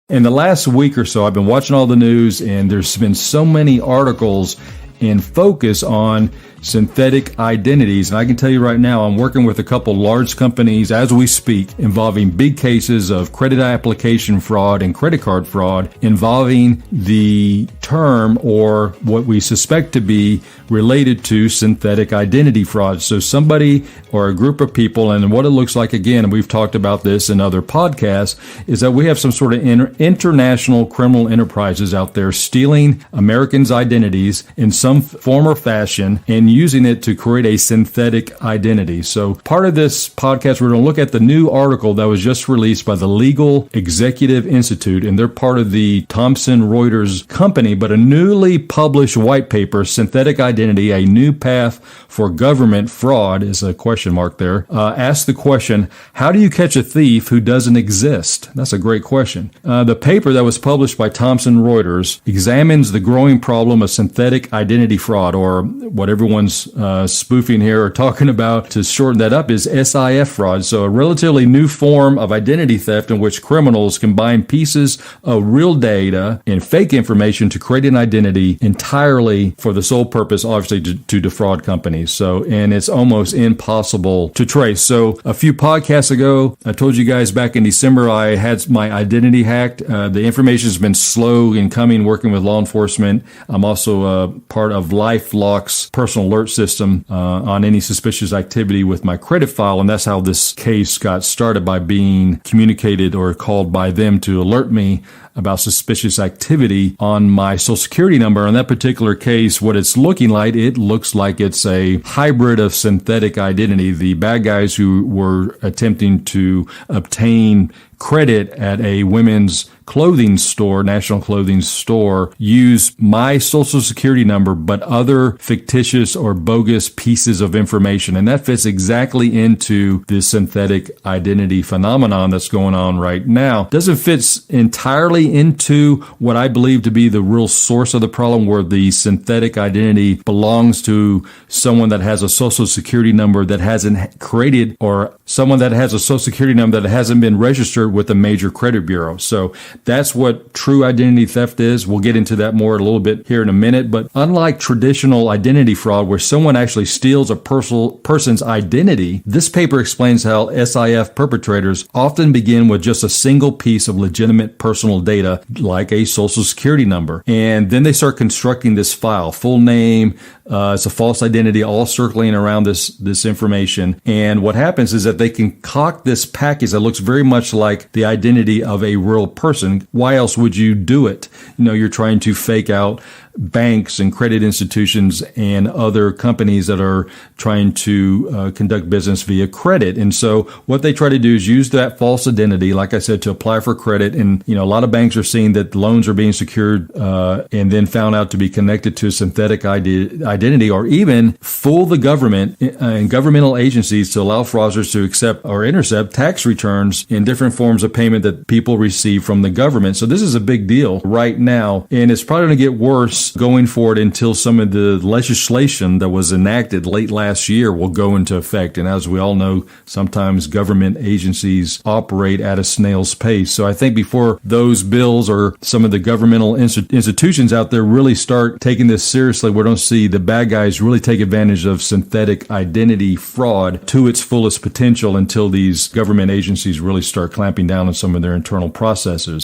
In the last week or so, I've been watching all the news, and there's been so many articles and focus on synthetic identities. And I can tell you right now, I'm working with a couple large companies as we speak involving big cases of credit application fraud and credit card fraud involving the term or what we suspect to be related to synthetic identity fraud. So somebody or a group of people, and what it looks like, again, and we've talked about this in other podcasts, is that we have some sort of international criminal enterprises out there stealing Americans' identities in some form or fashion and using it to create a synthetic identity. So part of this podcast, we're going to look at the new article that was just released by the Legal Executive Institute, and they're part of the Thomson Reuters company, but a newly published white paper, Synthetic Identity, A New Path for Government Fraud, is a question mark there, asks the question, how do you catch a thief who doesn't exist? That's a great question. The paper that was published by Thomson Reuters examines the growing problem of synthetic identity fraud, or what everyone's spoofing here or talking about to shorten that up is SIF fraud. So a relatively new form of identity theft in which criminals combine pieces of real data and fake information to create an identity entirely for the sole purpose, obviously, to defraud companies. So, and it's almost impossible to trace. So a few podcasts ago, I told you guys back in December, I had my identity hacked. The information has been slow in coming, working with law enforcement. I'm also part of LifeLock's personal alert system on any suspicious activity with my credit file. And that's how this case got started, by being communicated or called by them to alert me about suspicious activity on my Social Security number. In that particular case, what it's looking like, it looks like it's a hybrid of synthetic identity. The bad guys who were attempting to obtain credit at a women's clothing store, national clothing store, use my Social Security number, but other fictitious or bogus pieces of information. And that fits exactly into this synthetic identity phenomenon that's going on right now. Doesn't fit entirely into what I believe to be the real source of the problem, where the synthetic identity belongs to someone that has a Social Security number that hasn't created, or someone that has a Social Security number that hasn't been registered with a major credit bureau. So that's what true identity theft is. We'll get into that more a little bit here in a minute. But unlike traditional identity fraud, where someone actually steals a person's identity, this paper explains how SIF perpetrators often begin with just a single piece of legitimate personal data, like a Social Security number. And then they start constructing this file, full name, it's a false identity, all circling around this information. And what happens is that they concoct this package that looks very much like the identity of a real person. Why else would you do it? You're trying to fake out banks and credit institutions and other companies that are trying to conduct business via credit. And so what they try to do is use that false identity, like I said, to apply for credit. And, a lot of banks are seeing that loans are being secured and then found out to be connected to a synthetic identity, or even fool the government and governmental agencies to allow fraudsters to accept or intercept tax returns in different forms of payment that people receive from the government. So this is a big deal right now, and it's probably going to get worse going forward until some of the legislation that was enacted late last year will go into effect. And as we all know, sometimes government agencies operate at a snail's pace. So I think before those bills or some of the governmental institutions out there really start taking this seriously, we don't see the bad guys really take advantage of synthetic identity fraud to its fullest potential until these government agencies really start clamping down on some of their internal processes.